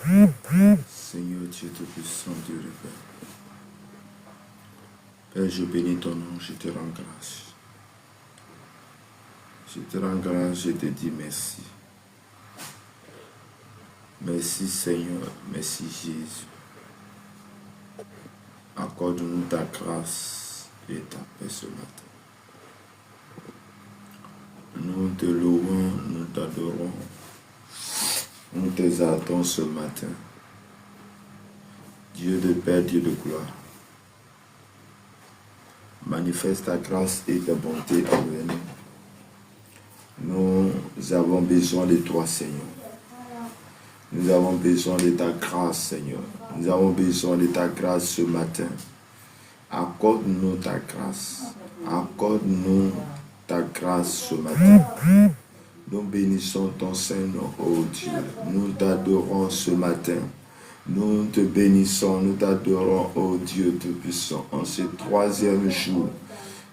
Seigneur Dieu Tout-Puissant, Dieu le Père. Père, je bénis ton nom, je te rends grâce. Je te rends grâce, je te dis merci. Merci Seigneur, merci Jésus. Accorde-nous ta grâce et ta paix ce matin. Nous te louons, nous t'adorons. Nous t'exaltons ce matin. Dieu de paix, Dieu de gloire. Manifeste ta grâce et ta bonté envers nous. Nous avons besoin de toi, Seigneur. Nous avons besoin de ta grâce, Seigneur. Nous avons besoin de ta grâce ce matin. Accorde-nous ta grâce. Accorde-nous ta grâce ce matin. Nous bénissons ton Seigneur, oh Dieu. Nous t'adorons ce matin. Nous te bénissons, nous t'adorons, oh Dieu Tout-Puissant. En ce 3e jour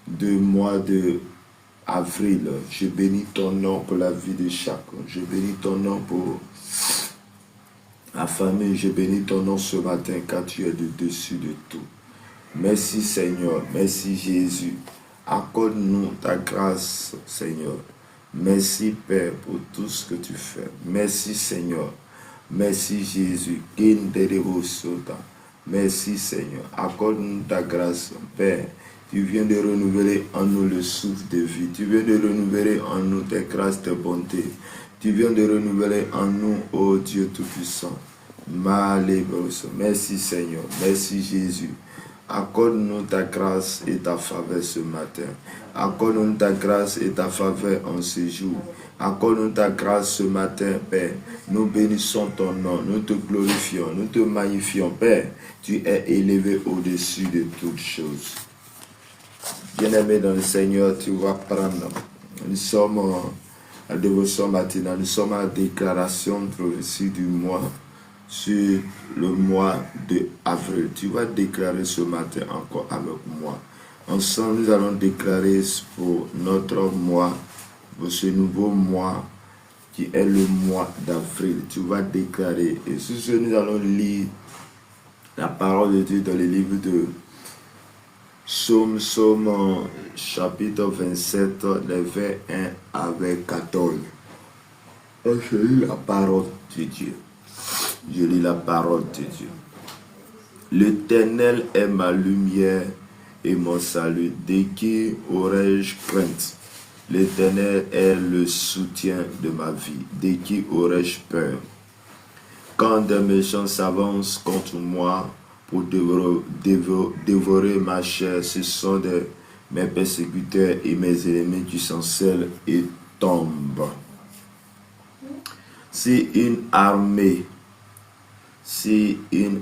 du mois de avril, je bénis ton nom pour la vie de chacun. Je bénis ton nom pour la famille. Je bénis ton nom ce matin car tu es de dessus de tout. Merci Seigneur, merci Jésus. Accorde-nous ta grâce, Seigneur. Merci Père pour tout ce que tu fais. Merci Seigneur. Merci Jésus. Merci Seigneur. Accorde-nous ta grâce, Père. Tu viens de renouveler en nous le souffle de vie. Tu viens de renouveler en nous tes grâces, tes bontés. Tu viens de renouveler en nous, ô Dieu Tout-Puissant. Merci Seigneur. Merci Jésus. Accorde-nous ta grâce et ta faveur ce matin. Accorde-nous ta grâce et ta faveur en ce jour. Accorde-nous ta grâce ce matin, Père. Nous bénissons ton nom, nous te glorifions, nous te magnifions, Père. Tu es élevé au-dessus de toutes choses. Bien-aimé dans le Seigneur, tu vas prendre. Nous sommes à dévotion matinale, nous sommes à la déclaration de prophétie du mois. Sur le mois de avril. Tu vas déclarer ce matin encore avec moi. Ensemble, nous allons déclarer pour notre mois, pour ce nouveau mois qui est le mois d'avril. Tu vas déclarer. Et sur ce, nous allons lire la parole de Dieu dans le livre de Psaume chapitre 27, les versets 1 avec 14. Je lis la parole de Dieu. Je lis la parole de Dieu. L'Éternel est ma lumière et mon salut. De qui aurais-je crainte? L'Éternel est le soutien de ma vie. De qui aurais-je peur? Quand des méchants s'avancent contre moi pour dévorer ma chair, ce sont mes persécuteurs et mes ennemis qui s'encerclent et tombent. Si une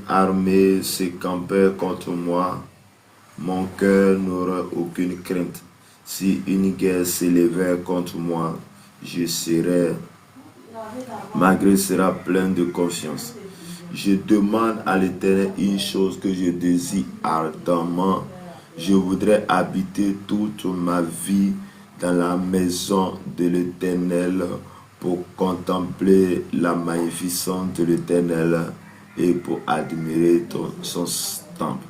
armée se campait contre moi, mon cœur n'aurait aucune crainte. Si une guerre s'élevait contre moi, ma grâce sera pleine de confiance. Je demande à l'Éternel une chose que je désire ardemment. Je voudrais habiter toute ma vie dans la maison de l'Éternel pour contempler la magnificence de l'Éternel et pour admirer son temple.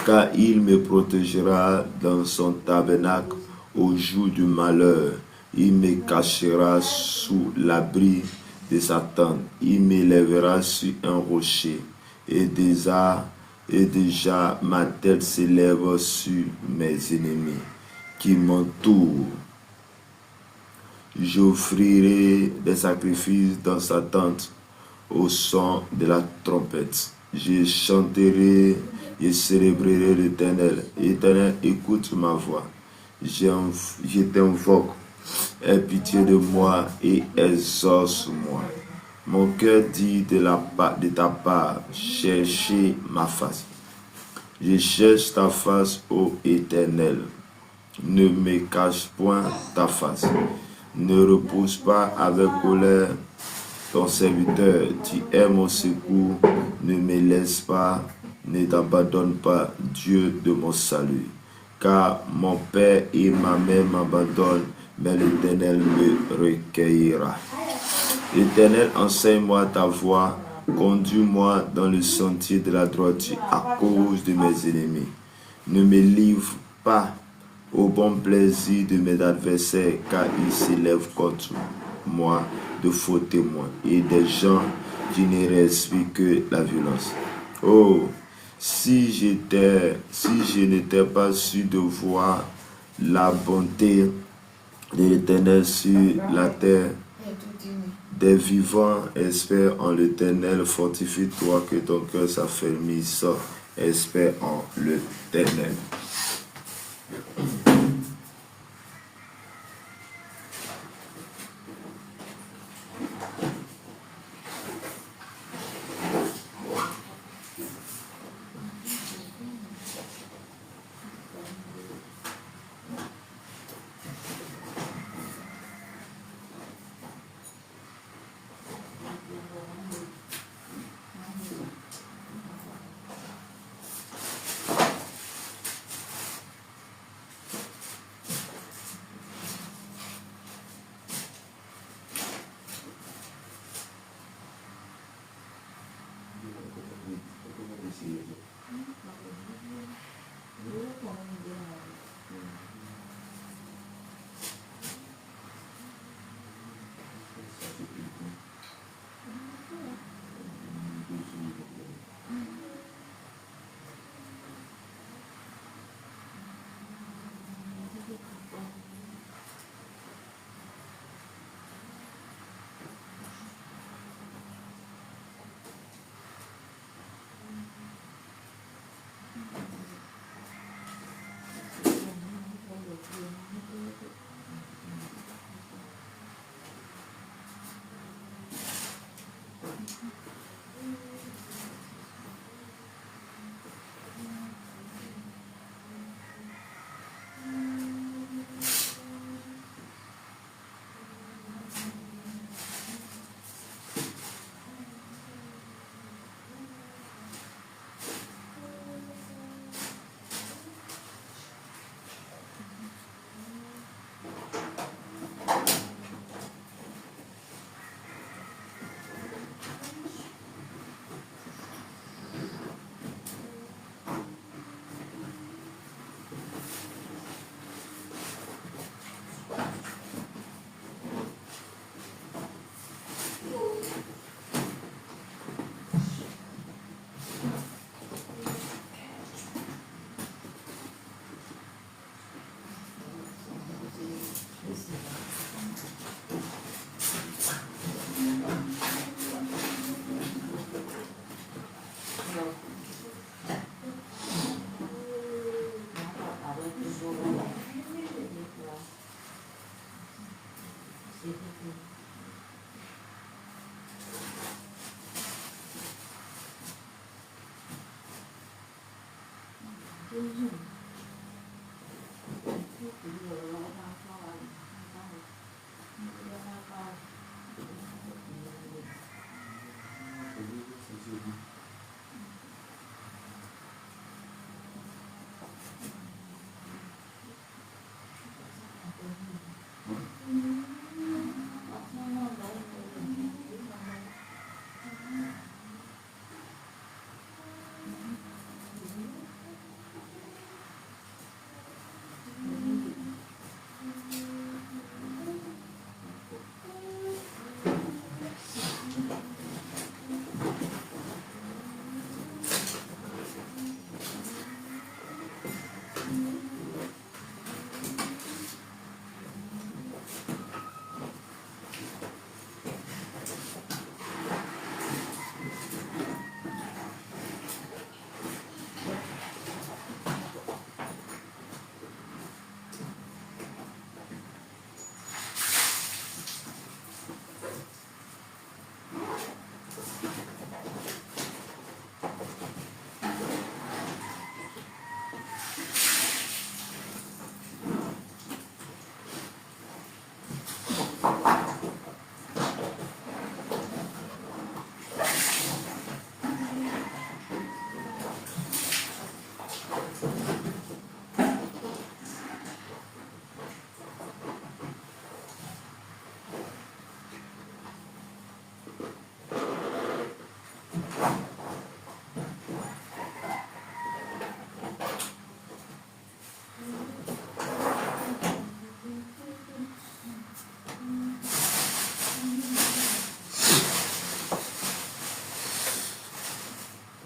Car il me protégera dans son tabernacle au jour du malheur. Il me cachera sous l'abri de sa tente. Il m'élèvera sur un rocher. Et déjà ma tête s'élève sur mes ennemis qui m'entourent. J'offrirai des sacrifices dans sa tente au son de la trompette. Je chanterai et célébrerai l'Éternel. Éternel, écoute ma voix. Je t'invoque. Aie pitié de moi et exauce-moi. Mon cœur dit de ta part, cherchez ma face. Je cherche ta face, ô Éternel. Ne me cache point ta face. Ne repousse pas avec colère ton serviteur. Tu es mon secours. Ne me laisse pas, ne t'abandonne pas, Dieu de mon salut. Car mon père et ma mère m'abandonnent, mais l'Éternel me recueillera. Éternel, enseigne-moi ta voie, conduis-moi dans le sentier de la droiture à cause de mes ennemis. Ne me livre pas au bon plaisir de mes adversaires, car ils s'élèvent contre moi de faux témoins et des gens qui ne respirent que la violence. Oh, si je n'étais pas sûr de voir la bonté de l'Éternel sur la terre, des vivants espèrent en l'Éternel, fortifie-toi que ton cœur s'affermisse, espère en l'Éternel.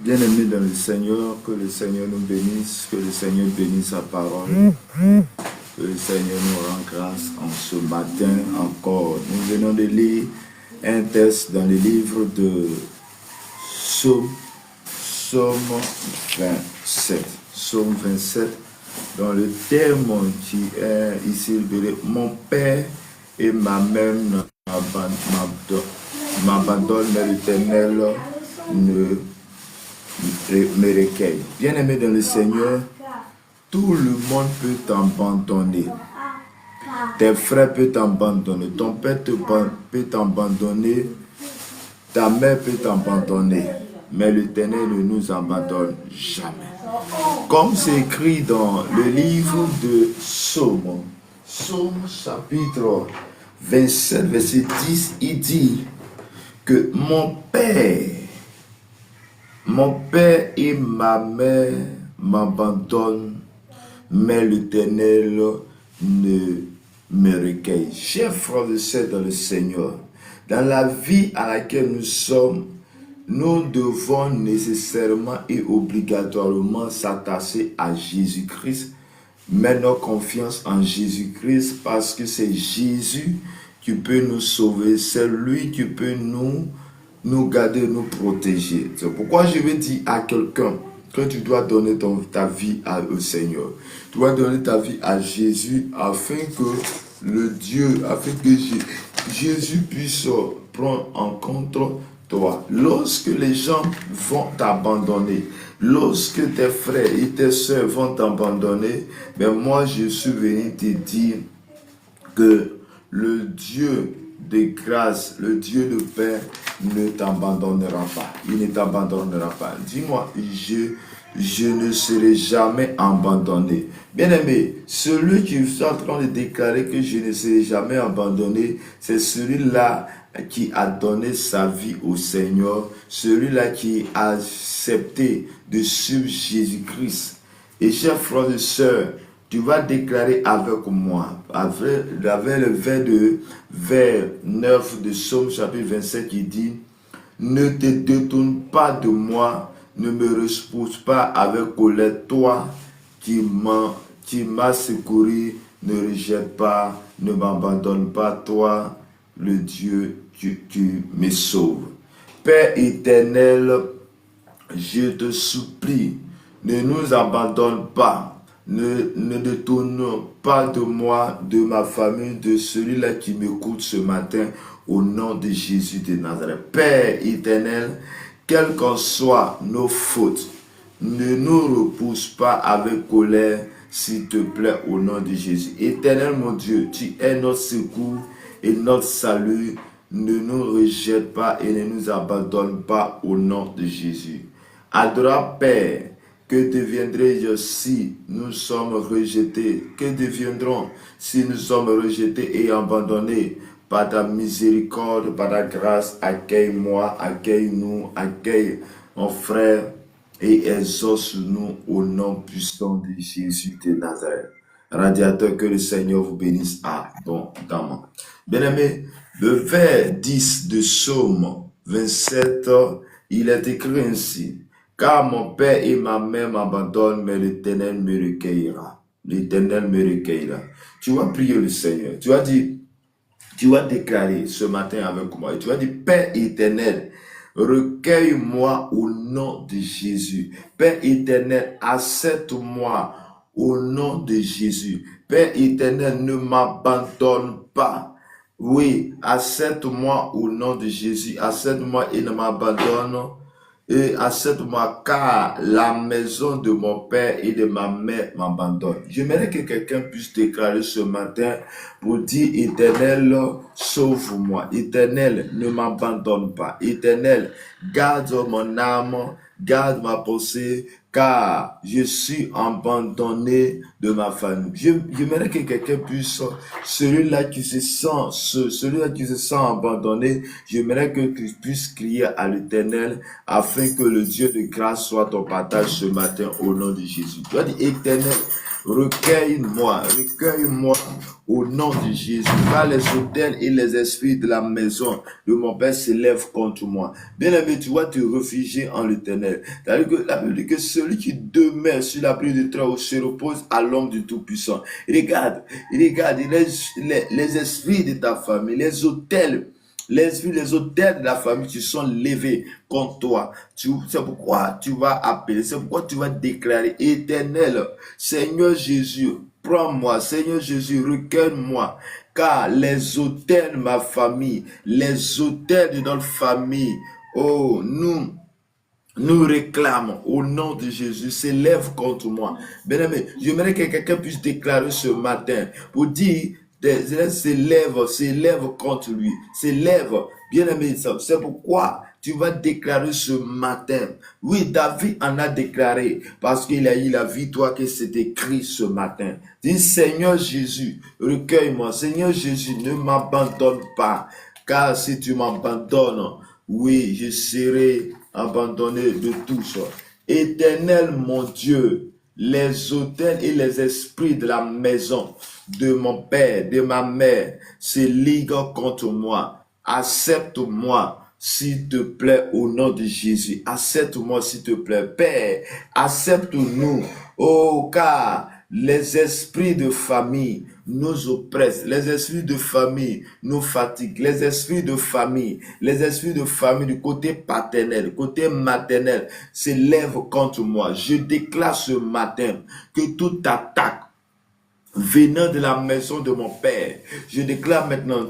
Bien-aimés dans le Seigneur, que le Seigneur nous bénisse, que le Seigneur bénisse sa parole, que le Seigneur nous rende grâce en ce matin encore. Nous venons de lire un texte dans le livre de Psaume 27. Psaume 27, dans le thème qui est ici, mon père et ma mère m'abandonnent, mais l'Éternel me recueille. Bien-aimé dans le Seigneur, tout le monde peut t'abandonner. Tes frères peuvent t'abandonner, ton père peut t'abandonner, ta mère peut t'abandonner, mais l'Éternel ne nous abandonne jamais. Comme c'est écrit dans le livre de Psaume, Psaume chapitre 27, verset 10, il dit que mon père et ma mère m'abandonnent, mais l'Éternel ne me recueille. Chers frères et sœurs dans le Seigneur, dans la vie à laquelle nous sommes, nous devons nécessairement et obligatoirement s'attacher à Jésus-Christ, mettre notre confiance en Jésus-Christ, parce que c'est Jésus qui peut nous sauver, c'est lui qui peut nous garder, nous protéger. C'est pourquoi je vais dire à quelqu'un que tu dois donner ta vie au Seigneur. Tu dois donner ta vie à Jésus afin que Jésus puisse prendre en compte toi. Lorsque les gens vont t'abandonner, lorsque tes frères et tes soeurs vont t'abandonner, ben moi je suis venu te dire que le Dieu de grâce, le Dieu de paix ne t'abandonnera pas. Il ne t'abandonnera pas. Dis-moi, je ne serai jamais abandonné. Bien-aimé, celui qui est en train de déclarer que je ne serai jamais abandonné, c'est celui-là qui a donné sa vie au Seigneur, celui-là qui a accepté de suivre Jésus-Christ. Et chers frères et sœurs, tu vas déclarer avec moi, avec le vers 9 de Psaume chapitre 27 qui dit « Ne te détourne pas de moi, ne me repousse pas avec colère, toi qui m'as secouru, ne rejette pas, ne m'abandonne pas, toi, le Dieu, tu me sauves. Père éternel, je te supplie, ne nous abandonne pas. Ne détourne pas de moi, de ma famille, de celui-là qui m'écoute ce matin, au nom de Jésus de Nazareth. Père éternel, quelles qu'en soient nos fautes, ne nous repousse pas avec colère, s'il te plaît, au nom de Jésus. Éternel mon Dieu, tu es notre secours et notre salut. Ne nous rejette pas et ne nous abandonne pas au nom de Jésus. Adorable Père, que deviendrai-je si nous sommes rejetés? Que deviendrons si nous sommes rejetés et abandonnés? Par ta miséricorde, par ta grâce, accueille-moi, accueille-nous, accueille mon frère et exauce-nous au nom puissant de Jésus de Nazareth. Radiateur, que le Seigneur vous bénisse abondamment. Bien-aimé, le vers 10 de Psaume 27, il est écrit ainsi. Car mon père et ma mère m'abandonnent, mais l'Éternel me recueillera. L'Éternel me recueillera. Tu vas prier le Seigneur. Tu vas déclarer ce matin avec moi. Et tu vas dire, Père éternel, recueille-moi au nom de Jésus. Père éternel, accepte-moi au nom de Jésus. Père éternel, ne m'abandonne pas. Oui, accepte-moi au nom de Jésus. Accepte-moi et ne m'abandonne. Et accepte-moi, car la maison de mon père et de ma mère m'abandonne. J'aimerais que quelqu'un puisse déclarer ce matin pour dire, Éternel, sauve-moi. Éternel, ne m'abandonne pas. Éternel, garde mon âme, garde ma pensée, car je suis abandonné de ma famille. J'aimerais que quelqu'un puisse, celui-là qui se sent abandonné, j'aimerais que tu puisses crier à l'Éternel afin que le Dieu de grâce soit ton partage ce matin au nom de Jésus. Tu vas dire, Éternel, Recueille-moi, recueille-moi au nom de Jésus. Car les autels et les esprits de la maison de mon Père s'élèvent contre moi. Bien-aimé, tu vas te réfugier en l'Éternel. C'est-à-dire que la Bible dit que celui qui demeure sur l'abri du Très-Haut se repose à l'ombre du Tout-Puissant. Regarde, les esprits de ta famille, les autels de la famille qui sont levés contre toi. C'est pourquoi tu vas appeler, c'est pourquoi tu vas déclarer: Éternel, Seigneur Jésus, prends-moi, Seigneur Jésus, recueille-moi. Car les autels de ma famille, les autels de notre famille, oh, nous réclamons au nom de Jésus, s'élève contre moi. Bien-aimé, j'aimerais que quelqu'un puisse déclarer ce matin pour dire: s'élève contre lui, s'élève. Bien-aimé, c'est pourquoi tu vas déclarer ce matin. Oui, David en a déclaré parce qu'il a eu la victoire que c'est écrit ce matin. Dis: Seigneur Jésus, recueille-moi. Seigneur Jésus, ne m'abandonne pas, car si tu m'abandonnes, oui, je serai abandonné de tous. Éternel mon Dieu, les autels et les esprits de la maison de mon père, de ma mère, se liguent contre moi. Accepte-moi, s'il te plaît, au nom de Jésus. Accepte-moi, s'il te plaît. Père, accepte-nous. Oh, car les esprits de famille nous oppressent, les esprits de famille nous fatiguent, les esprits de famille du côté paternel, du côté maternel s'élèvent contre moi. Je déclare ce matin que toute attaque venant de la maison de mon père, je déclare maintenant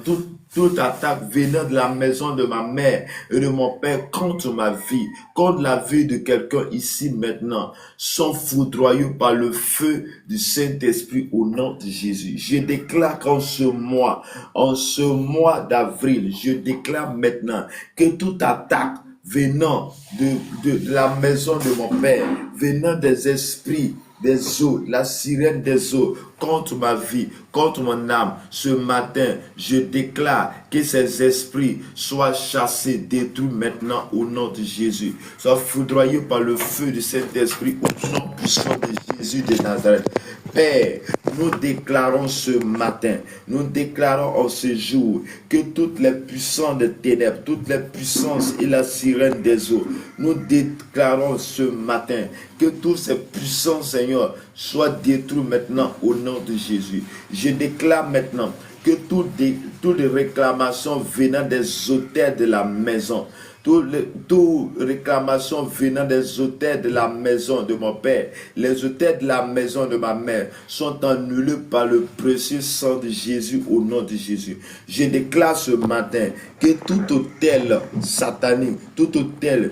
toute attaque venant de la maison de ma mère et de mon père contre ma vie, contre la vie de quelqu'un ici maintenant, sont foudroyés par le feu du Saint-Esprit au nom de Jésus. Je déclare qu'en ce mois d'avril, je déclare maintenant que toute attaque venant de la maison de mon père, venant des esprits des eaux, la sirène des eaux, contre ma vie, contre mon âme, ce matin, je déclare que ces esprits soient chassés, détruits maintenant au nom de Jésus, soient foudroyés par le feu du Saint-Esprit au nom puissant de Jésus de Nazareth. Père, nous déclarons ce matin, nous déclarons en ce jour que toutes les puissances des ténèbres, toutes les puissances et la sirène des eaux, nous déclarons ce matin que toutes ces puissances, Seigneur, soient détruites maintenant au nom de Jésus. Je déclare maintenant que toutes les réclamations venant des autels de la maison, toutes réclamations venant des autels de la maison de mon père, les autels de la maison de ma mère sont annulés par le précieux sang de Jésus au nom de Jésus. Je déclare ce matin que tout autel satanique, tout autel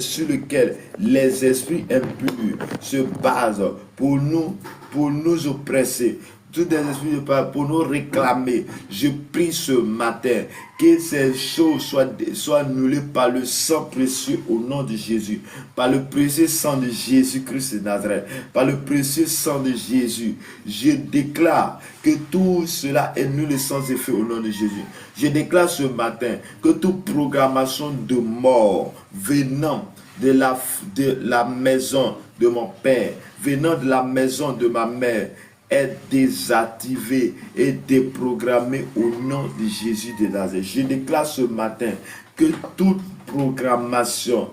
sur lequel les esprits impurs se basent pour nous oppresser, tous les esprits de part pour nous réclamer. Je prie ce matin que ces choses soient annulées par le sang précieux au nom de Jésus, par le précieux sang de Jésus-Christ de Nazareth, par le précieux sang de Jésus. Je déclare que tout cela est nul et sans effet au nom de Jésus. Je déclare ce matin que toute programmation de mort venant de la maison de mon père, venant de la maison de ma mère, est désactivé et déprogrammé au nom de Jésus de Nazareth. Je déclare ce matin que toute programmation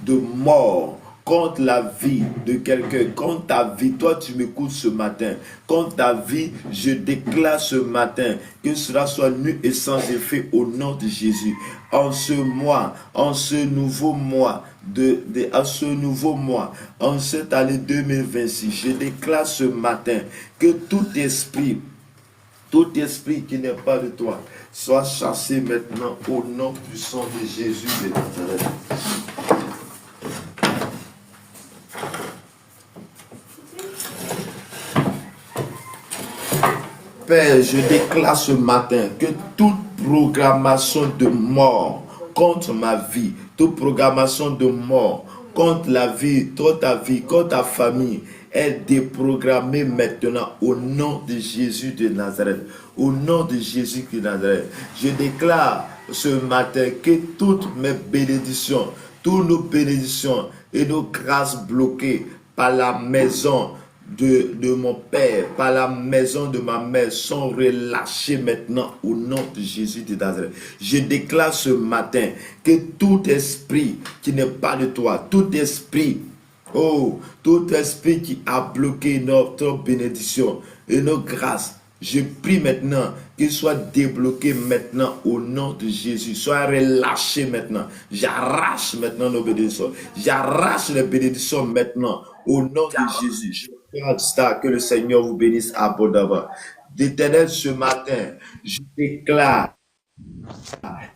de mort contre la vie de quelqu'un, contre ta vie, toi tu m'écoutes ce matin, contre ta vie, je déclare ce matin que cela soit nul et sans effet au nom de Jésus. En ce mois, en ce nouveau mois, en cette année 2026, je déclare ce matin que tout esprit qui n'est pas de toi soit chassé maintenant au nom puissant de Jésus de Nazareth. Père, je déclare ce matin que toute programmation de mort contre ma vie, toute programmation de mort contre la vie, contre ta vie, contre ta famille, est déprogrammée maintenant au nom de Jésus de Nazareth. Au nom de Jésus de Nazareth. Je déclare ce matin que toutes mes bénédictions, toutes nos bénédictions et nos grâces bloquées par la maison de mon père, par la maison de ma mère sont relâchés maintenant au nom de Jésus de Nazareth. Je déclare ce matin que tout esprit qui n'est pas de toi, tout esprit, oh, tout esprit qui a bloqué notre bénédiction et nos grâces, je prie maintenant qu'il soit débloqué maintenant au nom de Jésus. Soit relâché maintenant. J'arrache maintenant nos bénédictions. J'arrache les bénédictions maintenant au nom de Jésus. Je prie ça, que le Seigneur vous bénisse abondamment. D'Éternel, ce matin, je déclare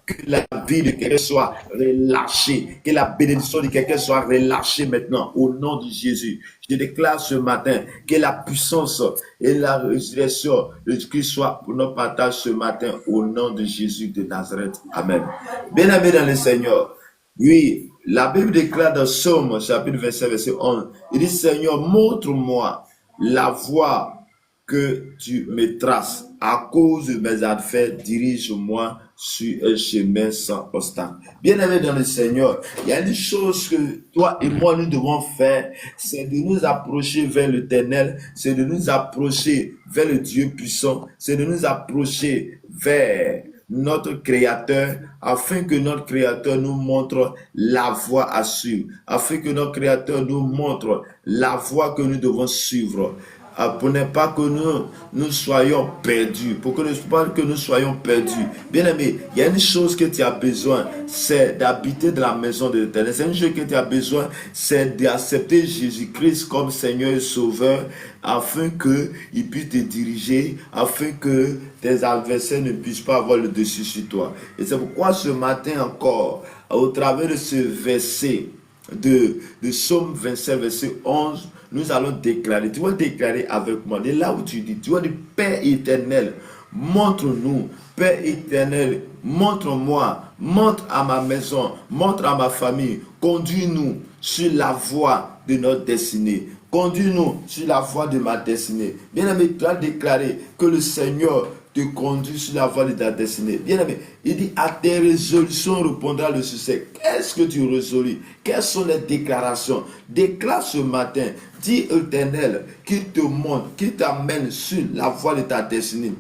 que la vie de quelqu'un soit relâchée, que la bénédiction de quelqu'un soit relâchée maintenant au nom de Jésus. Je déclare ce matin que la puissance et la résurrection de Christ soient pour notre partage ce matin au nom de Jésus de Nazareth. Amen. Bien-aimés dans le Seigneur, oui, la Bible déclare dans Somme, chapitre 27, verset 11, il dit, Seigneur, montre-moi la voie que tu me traces. À cause de mes affaires, dirige-moi sur un chemin sans obstacle. Bien-aimé dans le Seigneur, il y a une chose que toi et moi nous devons faire, c'est de nous approcher vers l'Éternel, c'est de nous approcher vers le Dieu puissant, c'est de nous approcher vers notre Créateur, afin que notre Créateur nous montre la voie à suivre, afin que notre Créateur nous montre la voie que nous devons suivre. Pour ne pas que nous soyons perdus, pour que pas que nous soyons perdus. Bien aimé, il y a une chose que tu as besoin, c'est d'habiter dans la maison de l'Éternel. C'est une chose que tu as besoin, c'est d'accepter Jésus-Christ comme Seigneur et Sauveur, afin qu'il puisse te diriger, afin que tes adversaires ne puissent pas avoir le dessus sur toi. Et c'est pourquoi ce matin encore, au travers de ce verset de Psaume 27, verset 11, nous allons déclarer, tu vas déclarer avec moi, de là où tu dis, tu vas dire, Père éternel, montre-nous, Père éternel, montre-moi, montre à ma maison, montre à ma famille, conduis-nous sur la voie de notre destinée. Conduis-nous sur la voie de ma destinée. Bien-aimé, tu as déclaré que le Seigneur te conduit sur la voie de ta destinée. Bien-aimé, il dit, à tes résolutions répondra le succès. Qu'est-ce que tu résolues? Quelles sont les déclarations? Déclare ce matin, dis Éternel, qu'il te montre, qu'il t'amène sur la voie de ta destinée.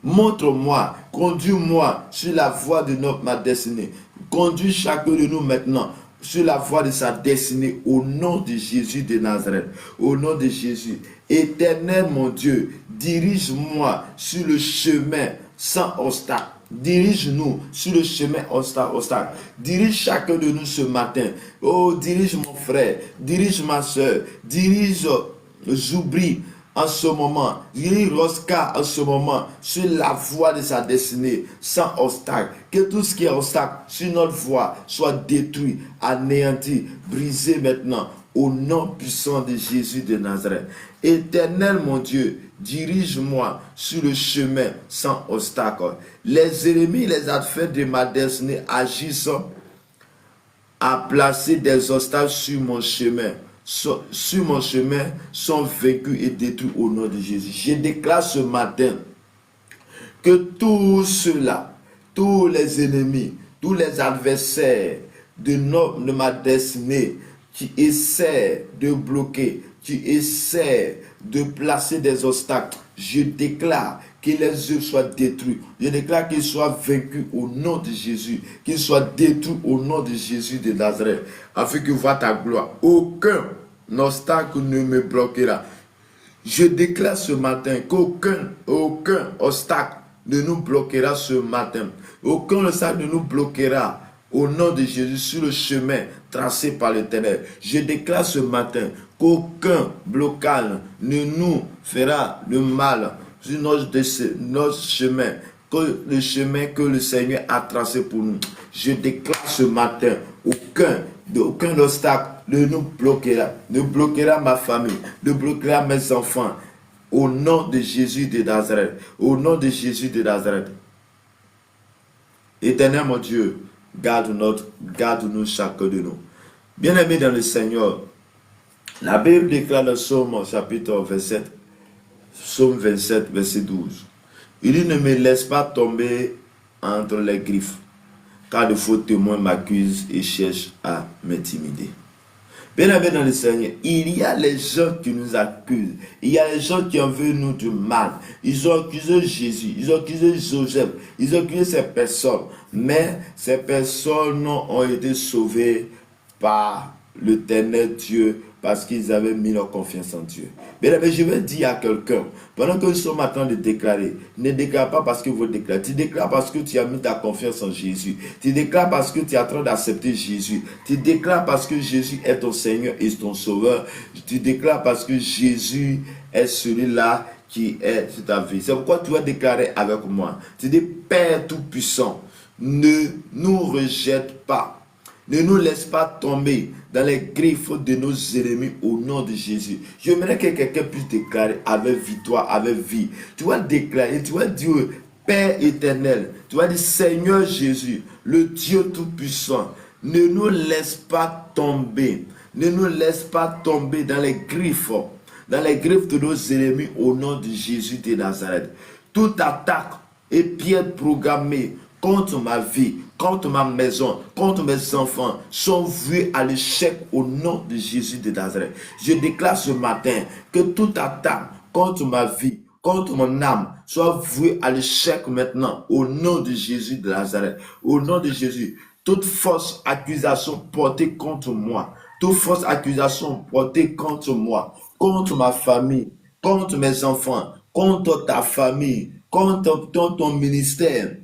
Montre-moi, conduis-moi sur la voie de ma destinée. Conduis chacun de nous maintenant sur la voie de sa destinée au nom de Jésus de Nazareth. Au nom de Jésus. Éternel mon Dieu, dirige-moi sur le chemin sans obstacle. Dirige-nous sur le chemin obstacle. Dirige chacun de nous ce matin. Oh, dirige mon frère, dirige ma soeur, dirige Zoubri en ce moment, dirige Rosca en ce moment sur la voie de sa destinée sans obstacle. Que tout ce qui est obstacle sur notre voie soit détruit, anéanti, brisé maintenant au nom puissant de Jésus de Nazareth. Éternel mon Dieu, dirige-moi sur le chemin sans obstacle. Les ennemis, les adversaires de ma destinée agissent à placer des obstacles sur mon chemin. Sur mon chemin sont vaincus et détruits au nom de Jésus. Je déclare ce matin que tous ceux-là, tous les ennemis, tous les adversaires de ma destinée qui essaient de bloquer, qui essaient de placer des obstacles, je déclare que les œuvres soient détruits. Je déclare qu'ils soient vaincus au nom de Jésus, qu'ils soient détruits au nom de Jésus de Nazareth, afin que voie ta gloire. Aucun obstacle ne me bloquera. Je déclare ce matin qu'aucun obstacle ne nous bloquera ce matin. Aucun obstacle ne nous bloquera au nom de Jésus sur le chemin tracé par l'Éternel. Je déclare ce matin qu'aucun blocage ne nous fera le mal sur notre chemin, que le chemin que le Seigneur a tracé pour nous. Je déclare ce matin, aucun obstacle ne nous bloquera ma famille, ne bloquera mes enfants. Au nom de Jésus de Nazareth. Au nom de Jésus de Nazareth. Éternel mon Dieu, garde-nous chacun de nous. Bien-aimés dans le Seigneur, la Bible déclare dans Psaume chapitre 27, Psaume 27, verset 12. Il dit, ne me laisse pas tomber entre les griffes, car de faux témoins m'accusent et cherchent à m'intimider. Bien-aimés dans le Seigneur, il y a les gens qui nous accusent. Il y a les gens qui ont vu nous du mal. Ils ont accusé Jésus, ils ont accusé Joseph, ils ont accusé ces personnes. Mais ces personnes ont été sauvées par l'Éternel Dieu parce qu'ils avaient mis leur confiance en Dieu. Bien, je vais dire à quelqu'un, pendant que nous sommes en train de déclarer, ne déclare pas parce que vous déclarez, tu déclares parce que tu as mis ta confiance en Jésus, tu déclares parce que tu es en train d'accepter Jésus, tu déclares parce que Jésus est ton Seigneur et ton Sauveur, tu déclares parce que Jésus est celui-là qui est sur ta vie. C'est pourquoi tu vas déclarer avec moi. Tu dis, Père Tout-Puissant, ne nous rejette pas. Ne nous laisse pas tomber dans les griffes de nos ennemis au nom de Jésus. J'aimerais que quelqu'un puisse déclarer avec victoire, avec vie. Tu vas déclarer, tu vas dire, Père éternel, tu vas dire, Seigneur Jésus, le Dieu Tout-Puissant, ne nous laisse pas tomber. Ne nous laisse pas tomber dans les griffes de nos ennemis au nom de Jésus de Nazareth. Toute attaque et piège programmée contre ma vie, contre ma maison, contre mes enfants, sont voués à l'échec au nom de Jésus de Nazareth. Je déclare ce matin que toute attaque contre ma vie, contre mon âme, soit vouée à l'échec maintenant au nom de Jésus de Nazareth. Au nom de Jésus, toute fausse accusation portée contre moi, toute fausse accusation portée contre moi, contre ma famille, contre mes enfants, contre ta famille, contre ton ministère,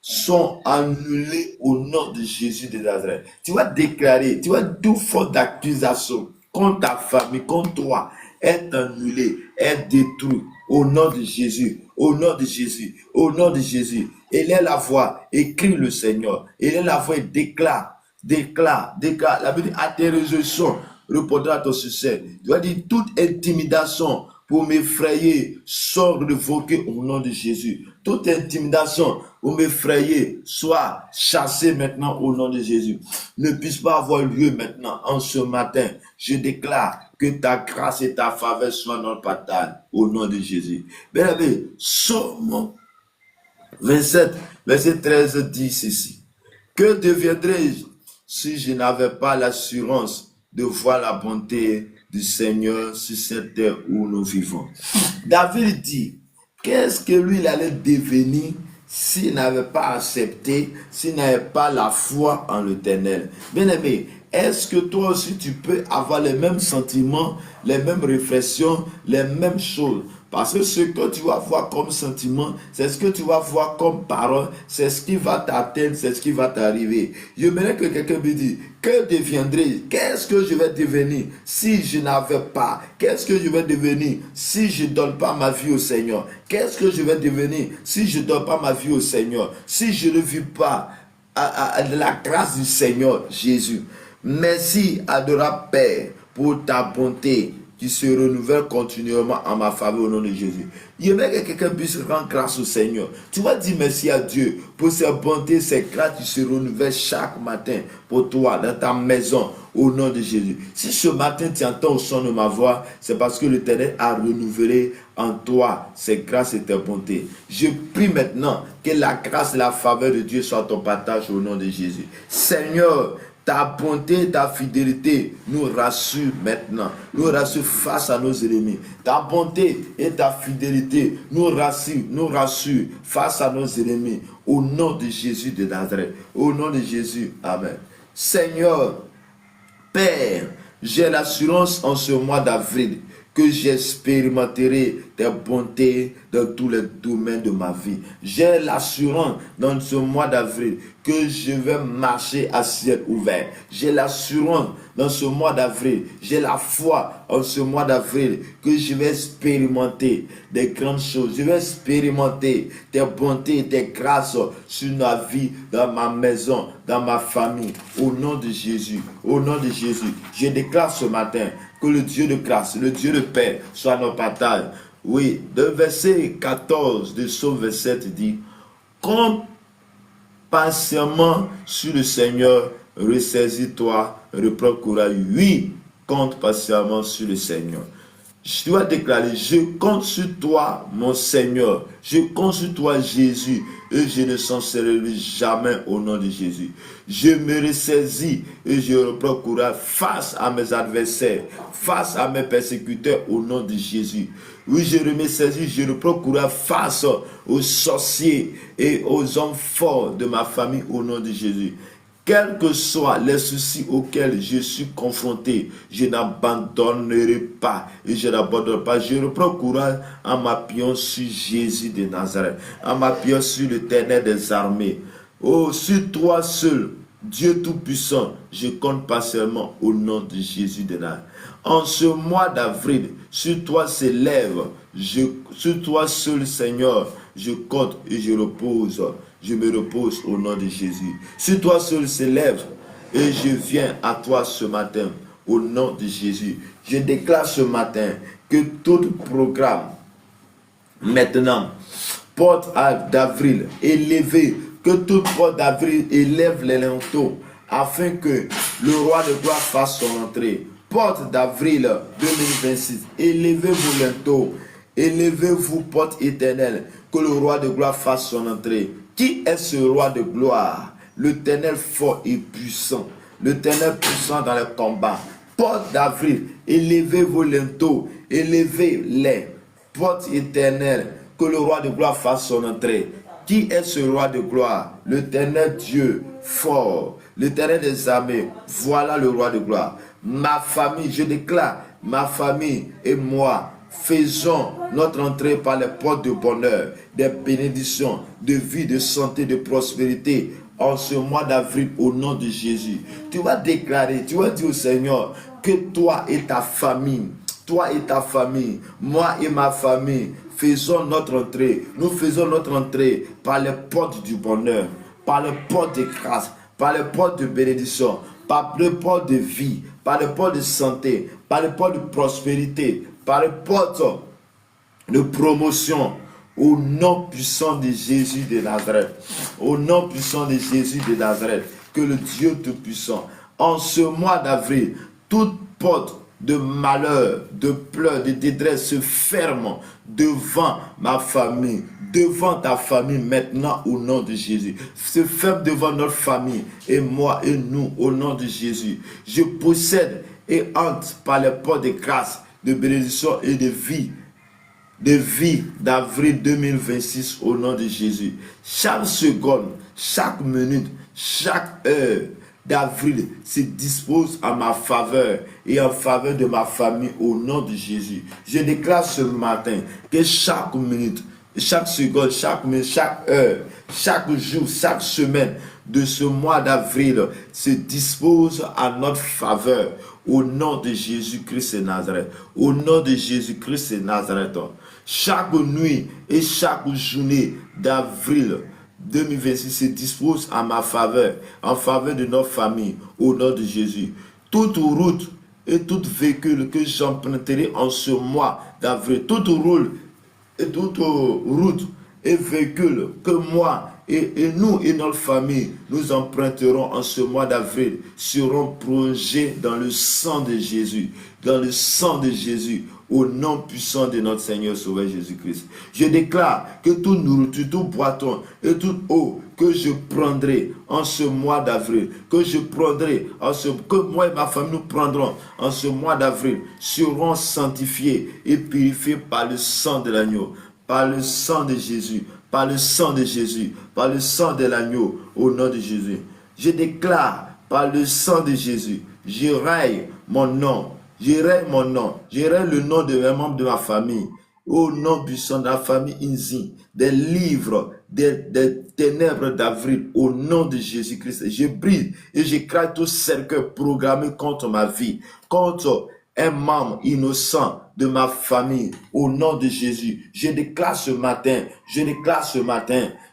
sont annulés au nom de Jésus de Nazareth. Tu vas déclarer, tu vas tout faute d'accusation contre ta famille, contre toi, est annulé, est détruit au nom de Jésus, au nom de Jésus, au nom de Jésus. Et est la voix, écrit le Seigneur. Et est la voix, déclare. La Bible dit, à tes résolutions, répondra à ton succès. Tu vas dire, toute intimidation pour m'effrayer soit révoquée au nom de Jésus. Toute intimidation pour m'effrayer soit chassée maintenant au nom de Jésus. Ne puisse pas avoir lieu maintenant en ce matin. Je déclare que ta grâce et ta faveur soient dans le partage au nom de Jésus. Bien aimé, Psaume 27, verset 13 dit ceci. Que deviendrais-je si je n'avais pas l'assurance de voir la bonté du Seigneur sur cette terre où nous vivons? David dit, qu'est-ce que lui il allait devenir s'il n'avait pas accepté, s'il n'avait pas la foi en l'Éternel? Bien aimé, est-ce que toi aussi tu peux avoir les mêmes sentiments, les mêmes réflexions, les mêmes choses? Parce que ce que tu vas voir comme sentiment, c'est ce que tu vas voir comme parole, c'est ce qui va t'atteindre, c'est ce qui va t'arriver. J'aimerais que quelqu'un me dise, que deviendrai-je? Qu'est-ce que je vais devenir si je n'avais pas? Qu'est-ce que je vais devenir si je ne donne pas ma vie au Seigneur? Qu'est-ce que je vais devenir si je ne donne pas ma vie au Seigneur? Si je ne vis pas à la grâce du Seigneur Jésus. Merci, adorable Père, pour ta bonté qui se renouvelle continuellement en ma faveur au nom de Jésus. Il aimerait que quelqu'un puisse rendre grâce au Seigneur. Tu vas dire merci à Dieu pour ses bontés, ses grâces qui se renouvellent chaque matin pour toi, dans ta maison, au nom de Jésus. Si ce matin tu entends au son de ma voix, c'est parce que l'Éternel a renouvelé en toi ses grâces et tes bontés. Je prie maintenant que la grâce et la faveur de Dieu soient ton partage au nom de Jésus. Seigneur, ta bonté, ta fidélité nous rassure maintenant. Nous rassure face à nos ennemis. Ta bonté et ta fidélité nous rassure face à nos ennemis. Au nom de Jésus de Nazareth. Au nom de Jésus. Amen. Seigneur, Père, j'ai l'assurance en ce mois d'avril que j'expérimenterai tes bontés dans tous les domaines de ma vie. J'ai l'assurance dans ce mois d'avril que je vais marcher à ciel ouvert. J'ai l'assurance dans ce mois d'avril, j'ai la foi en ce mois d'avril que je vais expérimenter des grandes choses. Je vais expérimenter tes bontés, tes grâces sur ma vie, dans ma maison, dans ma famille. Au nom de Jésus, au nom de Jésus, je déclare ce matin que le Dieu de grâce, le Dieu de paix soit notre partage. Oui, le verset 14 de Psaume 27 dit, compte patiemment sur le Seigneur, ressaisis-toi, reprends courage. Oui, compte patiemment sur le Seigneur. Je dois déclarer, je compte sur toi, mon Seigneur. Je compte sur toi, Jésus. Et je ne chancellerai jamais au nom de Jésus. Je me ressaisis et je reprends courage face à mes adversaires, face à mes persécuteurs au nom de Jésus. Oui, je me saisis, je reprends courage face aux sorciers et aux hommes forts de ma famille au nom de Jésus. Quels que soient les soucis auxquels je suis confronté, je n'abandonnerai pas et je n'abandonne pas. Je reprends courage en m'appuyant sur Jésus de Nazareth, en m'appuyant sur l'Éternel des armées. Oh, sur toi seul, Dieu Tout-Puissant, je compte partiellement au nom de Jésus de Nazareth. En ce mois d'avril, sur toi s'élève, sur toi seul, Seigneur, je compte et je repose. Je me repose au nom de Jésus. Sur toi seul s'élève et je viens à toi ce matin au nom de Jésus. Je déclare ce matin que tout programme maintenant, porte d'avril élevé, que toute porte d'avril élève les linteaux afin que le roi de gloire fasse son entrée. Porte d'avril 2026, élevez vos linteaux, élevez-vous porte éternelle, que le roi de gloire fasse son entrée. Qui est ce roi de gloire? L'Éternel fort et puissant, l'Éternel puissant dans le combat. Porte d'avril, élevez vos linteaux, élevez-les. Porte éternelle, que le roi de gloire fasse son entrée. Qui est ce roi de gloire? L'Éternel Dieu fort, l'Éternel des armées. Voilà le roi de gloire. Ma famille, je déclare, ma famille et moi, faisons notre entrée par les portes de bonheur, des bénédictions, de vie, de santé, de prospérité en ce mois d'avril au nom de Jésus. Tu vas déclarer, tu vas dire au Seigneur que toi et ta famille, moi et ma famille, faisons notre entrée. Nous faisons notre entrée par les portes du bonheur, par les portes de grâce, par les portes de bénédiction, par les portes de vie, par les portes de santé, par les portes de prospérité, par les portes de promotion, au nom puissant de Jésus de Nazareth. Au nom puissant de Jésus de Nazareth, que le Dieu Tout-Puissant, en ce mois d'avril, toute porte de malheur, de pleurs, de détresse se ferme devant ma famille, devant ta famille maintenant au nom de Jésus. Se ferme devant notre famille et moi et nous au nom de Jésus. Je possède et entre par les portes de grâce, de bénédiction et de vie d'avril 2026 au nom de Jésus. Chaque seconde, chaque minute, chaque heure d'avril se dispose à ma faveur et en faveur de ma famille au nom de Jésus. Je déclare ce matin que chaque minute, chaque seconde, chaque minute, chaque heure, chaque jour, chaque semaine de ce mois d'avril se dispose à notre faveur au nom de Jésus-Christ de Nazareth. Au nom de Jésus-Christ de Nazareth. Chaque nuit et chaque journée d'avril 2026 se dispose à ma faveur, en faveur de notre famille, au nom de Jésus. Toute route et tout véhicule que j'emprunterai en ce mois d'avril, toute route et véhicule que moi et nous et notre famille nous emprunterons en ce mois d'avril seront plongés dans le sang de Jésus, dans le sang de Jésus, au nom puissant de notre Seigneur Sauveur Jésus-Christ. Je déclare que toute nourriture, tout boisson et toute eau que je prendrai en ce mois d'avril, que moi et ma famille nous prendrons en ce mois d'avril, seront sanctifiés et purifiés par le sang de l'agneau, par le sang de Jésus, par le sang de Jésus, par le sang de l'agneau, au nom de Jésus. Je déclare par le sang de Jésus, je raye mon nom, je raye le nom de mes membres de ma famille, au nom puissant de la famille Inzi, des livres, des ténèbres d'avril, au nom de Jésus-Christ. Je brise et j'écrase tout cercle programmé contre ma vie, contre un membre innocent de ma famille, au nom de Jésus. Je déclare ce matin,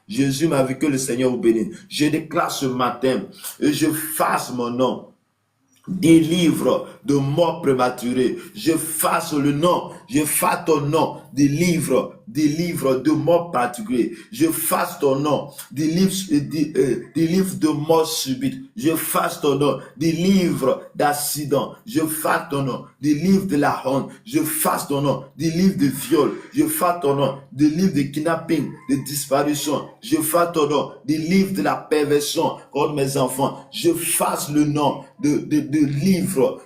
Jésus m'a vu, que le Seigneur vous bénisse. Je déclare ce matin et je fasse mon nom délivre de mort prématurée. Je fasse le nom, Je fasse ton nom délivre de mort particulier. Je fasse ton nom délivre de mort subite. Je fasse ton nom délivre d'accident. Je fasse ton nom délivre de la honte. Je fasse ton nom délivre de viol. Je fasse ton nom délivre de kidnapping, de disparition. Je fasse ton nom délivre de la perversion contre mes enfants. Je fasse le nom de livre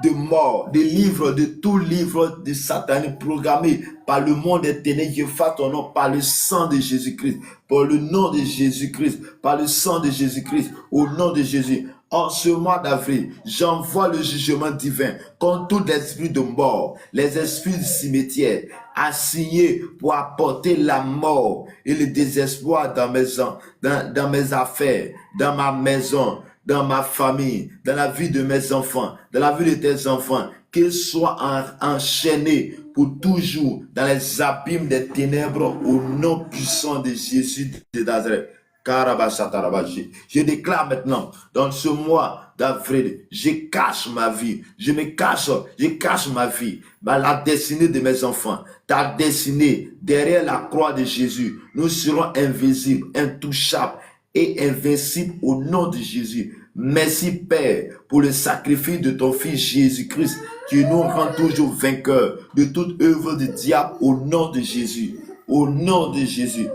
de mort, des livres, de tout livre de Satan programmé par le monde des ténèbres. Je fasse ton nom par le sang de Jésus-Christ, par le nom de Jésus-Christ, par le sang de Jésus-Christ, au nom de Jésus. En ce mois d'avril, j'envoie le jugement divin contre tout esprit de mort, les esprits du cimetière, assignés pour apporter la mort et le désespoir dans mes affaires, dans ma maison, dans ma famille, dans la vie de mes enfants, dans la vie de tes enfants, qu'ils soient enchaînés pour toujours dans les abîmes des ténèbres au nom puissant de Jésus de Nazareth. Je déclare maintenant, dans ce mois d'avril, je cache ma vie, je cache ma vie, la destinée de mes enfants, ta destinée, derrière la croix de Jésus, nous serons invisibles, intouchables et invincibles au nom de Jésus. Merci Père pour le sacrifice de ton Fils Jésus-Christ qui nous rend toujours vainqueurs de toute œuvre du diable au nom de Jésus. Au nom de Jésus.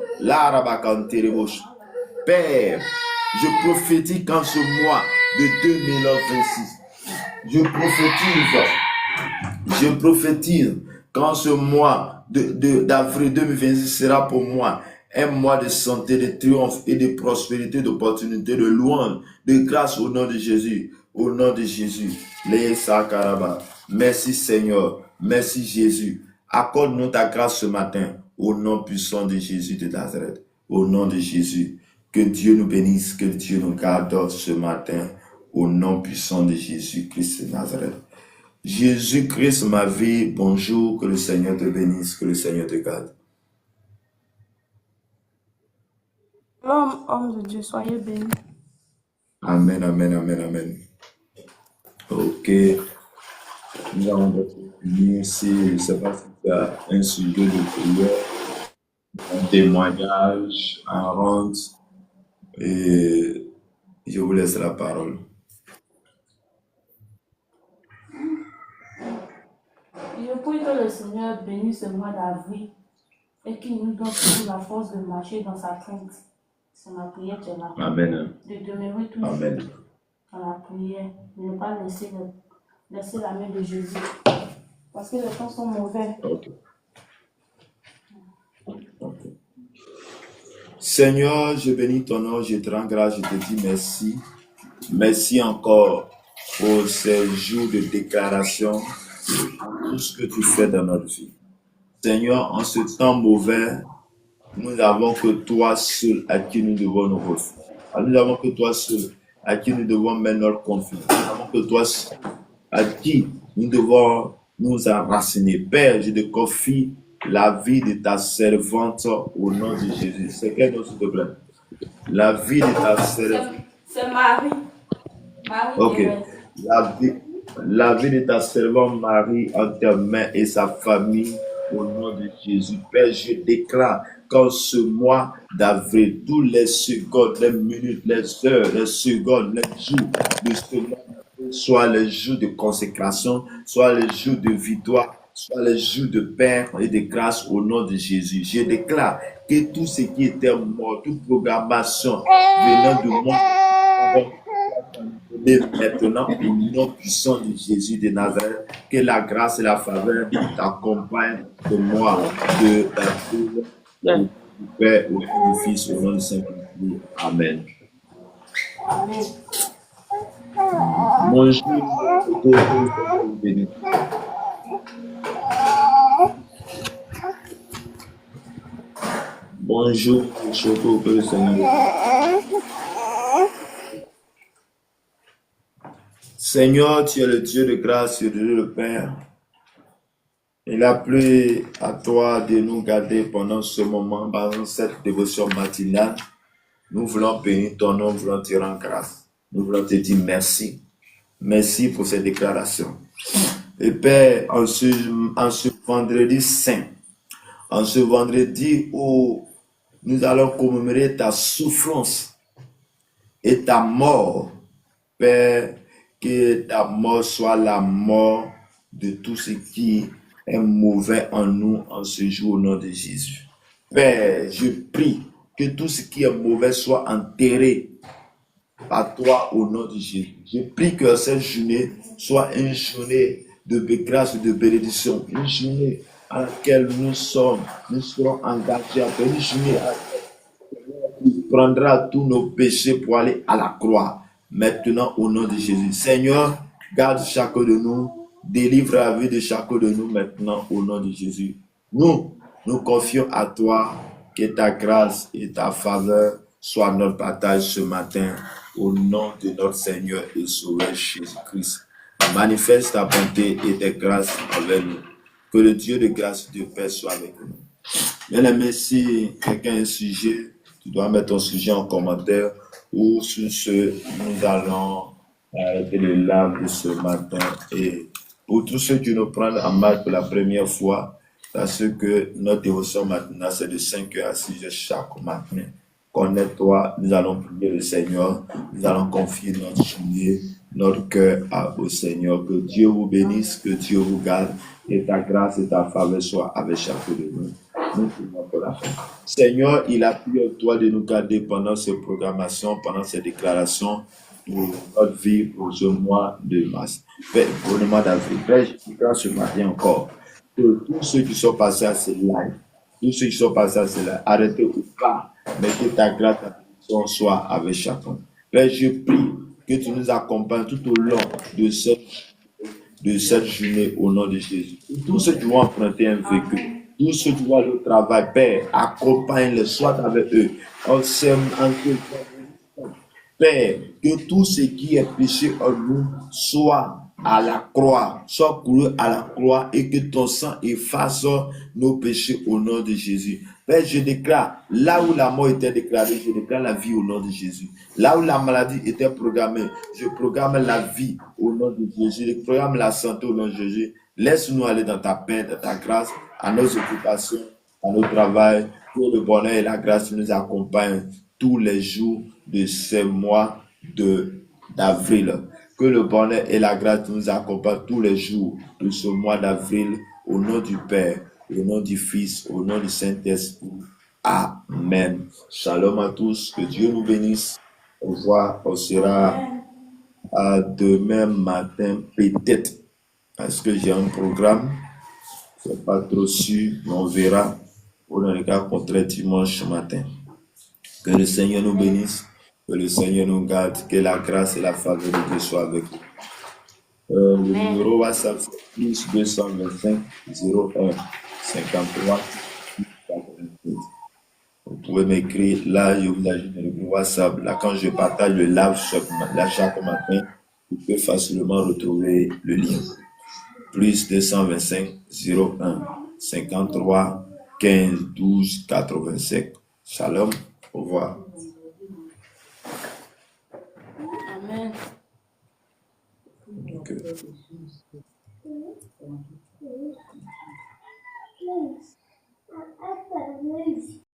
Père, je prophétise qu'en ce mois de 2026, je prophétise qu'en ce mois d'avril 2026 sera pour moi un mois de santé, de triomphe et de prospérité, d'opportunité, de louange, de grâce au nom de Jésus. Au nom de Jésus. Merci Seigneur. Merci Jésus. Accorde-nous ta grâce ce matin au nom puissant de Jésus de Nazareth. Au nom de Jésus. Que Dieu nous bénisse, que Dieu nous garde ce matin au nom puissant de Jésus-Christ de Nazareth. Jésus-Christ, ma vie, bonjour, que le Seigneur te bénisse, que le Seigneur te garde. Homme de Dieu, soyez bénis. Amen, amen, amen, amen. Ok. Nous allons finir ici. Je ne sais pas si tu as un sujet de prière, un témoignage, un rente. Et je vous laisse la parole. Je prie que le Seigneur bénisse ce mois d'avril et qu'il nous donne toujours la force de marcher dans sa crainte. C'est ma prière, tu es là. Amen. De demeurer toujours Amen. dans la prière, de ne pas laisser la main de Jésus. Parce que les temps sont mauvais. Ok. Seigneur, je bénis ton nom, je te rends grâce, je te dis merci. Merci encore pour ces jours de déclaration, pour tout ce que tu fais dans notre vie. Seigneur, en ce temps mauvais, nous n'avons que toi seul à qui nous devons nous refuser. Nous n'avons que toi seul à qui nous devons mettre notre confiance. Nous n'avons que toi seul à qui nous devons nous enraciner. Père, je te confie la vie de ta servante au nom de Jésus. C'est quel nom, s'il te plaît? La vie de ta servante. C'est Marie. Ok. La vie de ta servante Marie en tes mains et sa famille au nom de Jésus. Père, je déclare qu'en ce mois d'avril, tous les secondes, les minutes, les heures, les secondes, les jours de ce mois, soit les jours de consécration, soit les jours de victoire, soit les jours de paix et de grâce au nom de Jésus. Je déclare que tout ce qui était mort, toute programmation venant de moi, maintenant, au nom puissant de Jésus de Nazareth, que la grâce et la faveur t'accompagnent de moi, de ta fille, du Père, au Fils, au nom du Saint-Esprit. Amen. Amen. Bonjour, bonjour, Choco, que le Seigneur. Seigneur, tu es le Dieu de grâce, tu es le Dieu de Père. Il a plu à toi de nous garder pendant ce moment, pendant cette dévotion matinale. Nous voulons bénir ton nom, nous voulons te rendre grâce. Nous voulons te dire merci. Merci pour cette déclaration. Et Père, en ce vendredi saint, en ce vendredi où nous allons commémorer ta souffrance et ta mort, Père, que ta mort soit la mort de tout ce qui est mauvais en nous en ce jour au nom de Jésus. Père, je prie que tout ce qui est mauvais soit enterré par toi au nom de Jésus. Je prie que cette journée soit une journée de grâce et de bénédiction, une journée à laquelle nous serons engagés, une journée à laquelle tu prendras tous nos péchés pour aller à la croix. Maintenant, au nom de Jésus. Seigneur, garde chacun de nous, délivre la vie de chacun de nous maintenant au nom de Jésus. Nous confions à toi que ta grâce et ta faveur soient notre partage ce matin au nom de notre Seigneur et Sauveur Jésus-Christ. Manifeste ta bonté et tes grâces envers nous. Que le Dieu de grâce et de paix soit avec nous. Bien-aimé, si quelqu'un a un sujet, tu dois mettre ton sujet en commentaire ou sur ce, nous allons arrêter le live de ce matin. Et pour tous ceux qui nous prennent en marche pour la première fois, parce que notre dévotion maintenant, c'est de 5h à 6h chaque matin. Connais-toi, nous allons prier le Seigneur, nous allons confier notre journée, notre cœur au Seigneur. Que Dieu vous bénisse, que Dieu vous garde et ta grâce et ta faveur soient avec chacun de nous. Nous prions pour la fin. Seigneur, il a plu à toi de nous garder pendant ces programmations, pendant ces déclarations pour notre vie pour ce mois de mars, pour le mois d'avril. Père, je déclare ce matin encore que tous ceux qui sont passés à ce live, tous ceux qui sont passés à ce live, arrêtez ou pas, mais que ta grâce, ta bénédiction soit avec chacun. Père, je prie que tu nous accompagnes tout au long de cette journée au nom de Jésus. Tous ceux qui vont emprunter un véhicule, tous ceux qui vont aller au travail, Père, accompagne-les, sois avec eux. Père, que tout ce qui est péché en nous soit à la croix, soit coulé à la croix et que ton sang efface nos péchés au nom de Jésus. Père, je déclare, là où la mort était déclarée, je déclare la vie au nom de Jésus. Là où la maladie était programmée, je programme la vie au nom de Jésus. Je programme la santé au nom de Jésus. Laisse-nous aller dans ta paix, dans ta grâce, à nos occupations, à nos travail, que le bonheur et la grâce nous accompagnent tous les jours de ce mois d'avril. Que le bonheur et la grâce nous accompagnent tous les jours de ce mois d'avril, au nom du Père, au nom du Fils, au nom du Saint-Esprit. Amen. Shalom à tous, que Dieu nous bénisse. Au revoir, on sera à demain matin, peut-être, parce que j'ai un programme. C'est pas trop sûr, mais on verra. Pour le cas contraire, dimanche matin. Que le Seigneur nous bénisse, que le Seigneur nous garde, que la grâce et la faveur de Dieu soient avec nous. Le numéro WhatsApp, c'est plus 225 01 53 88. Vous pouvez m'écrire, là, je vous ajoute le WhatsApp. Là, quand je partage le live chaque matin, vous pouvez facilement retrouver le lien. Plus 225 01 53 15 12 87. Shalom, au revoir. Amen. Okay.